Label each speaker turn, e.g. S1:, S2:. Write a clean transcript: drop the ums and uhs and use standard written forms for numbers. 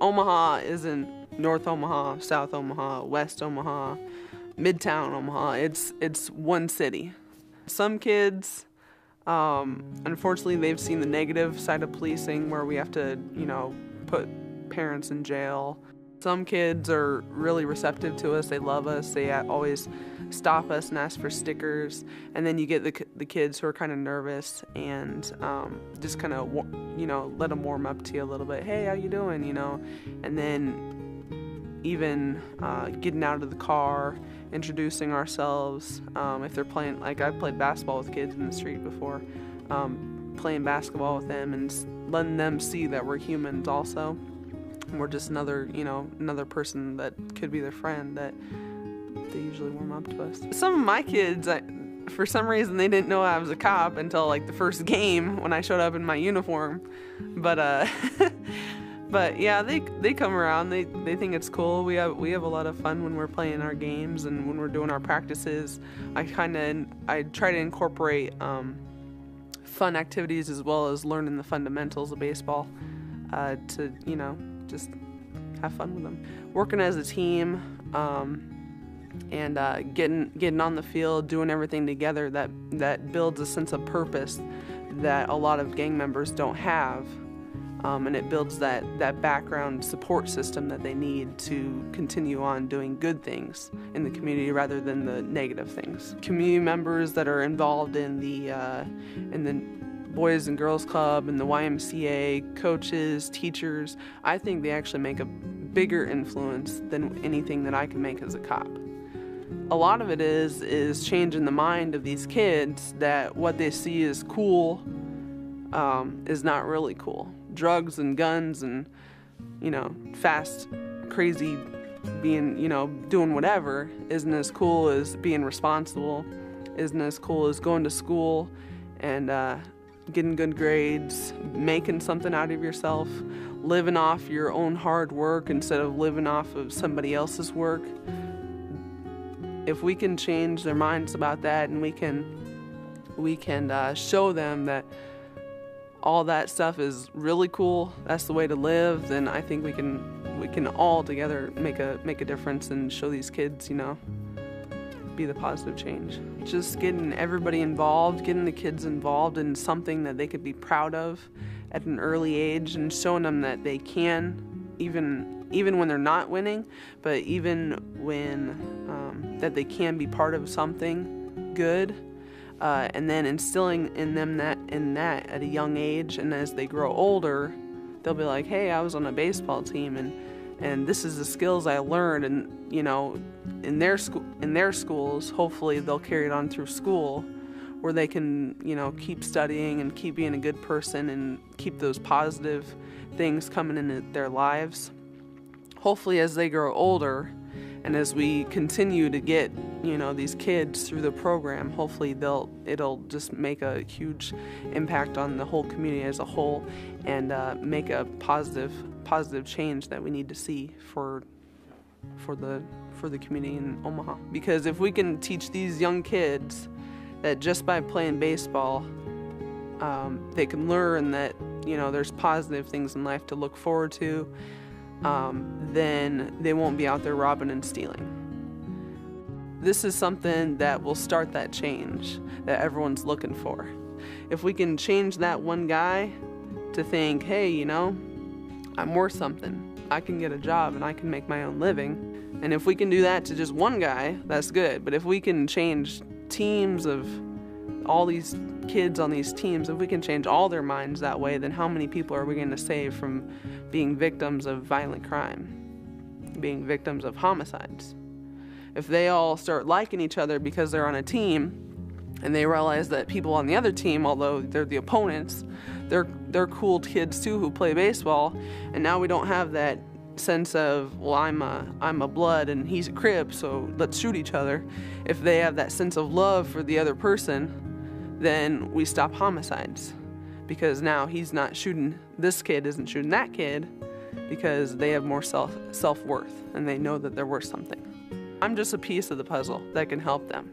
S1: Omaha isn't North Omaha, South Omaha, West Omaha, Midtown Omaha. It's one city. Some kids, unfortunately, they've seen the negative side of policing where we have to, put parents in jail. Some kids are really receptive to us. They love us. They always stop us and ask for stickers. And then you get the kids who are kind of nervous and just kind of, let them warm up to you a little bit. Hey, how you doing? And then even getting out of the car, introducing ourselves. If they're playing, like I've played basketball with kids in the street before, playing basketball with them and letting them see that we're humans also. We're just another person that could be their friend that they usually warm up to us. Some of my kids, for some reason, they didn't know I was a cop until like the first game when I showed up in my uniform. But but yeah, they come around. They think it's cool. We have a lot of fun when we're playing our games and when we're doing our practices. I try to incorporate fun activities as well as learning the fundamentals of baseball to just have fun with them. Working as a team and getting on the field, doing everything together, that builds a sense of purpose that a lot of gang members don't have, and it builds that background support system that they need to continue on doing good things in the community rather than the negative things. Community members that are involved in the Boys and Girls Club and the YMCA, coaches, teachers, I think they actually make a bigger influence than anything that I can make as a cop. A lot of it is changing the mind of these kids that what they see as cool is not really cool. Drugs and guns and, fast, crazy, being, doing whatever isn't as cool as being responsible, isn't as cool as going to school and getting good grades, making something out of yourself, living off your own hard work instead of living off of somebody else's work. If we can change their minds about that and we can show them that all that stuff is really cool, that's the way to live, then I think we can all together make a difference and show these kids, be the positive change. Just getting everybody involved, getting the kids involved in something that they could be proud of at an early age and showing them that they can, even when they're not winning, but even when that they can be part of something good, and then instilling in them that at a young age, and as they grow older, they'll be like, hey, I was on a baseball team and this is the skills I learned, and in their schools, hopefully they'll carry it on through school where they can, keep studying and keep being a good person and keep those positive things coming into their lives. Hopefully as they grow older and as we continue to get, these kids through the program, hopefully it'll just make a huge impact on the whole community as a whole and make a positive change that we need to see for the community in Omaha. Because if we can teach these young kids that just by playing baseball, they can learn that, there's positive things in life to look forward to, then they won't be out there robbing and stealing. This is something that will start that change that everyone's looking for. If we can change that one guy to think, hey, I'm worth something. I can get a job and I can make my own living. And if we can do that to just one guy, that's good. But if we can change teams of all these kids on these teams, if we can change all their minds that way, then how many people are we going to save from being victims of violent crime, being victims of homicides? If they all start liking each other because they're on a team and they realize that people on the other team, although they're the opponents, they're cool kids too who play baseball, and now we don't have that sense of, well, I'm a blood and he's a Crip, so let's shoot each other. If they have that sense of love for the other person, then we stop homicides, because now he's not shooting, this kid isn't shooting that kid, because they have more self-worth and they know that they're worth something. I'm just a piece of the puzzle that can help them.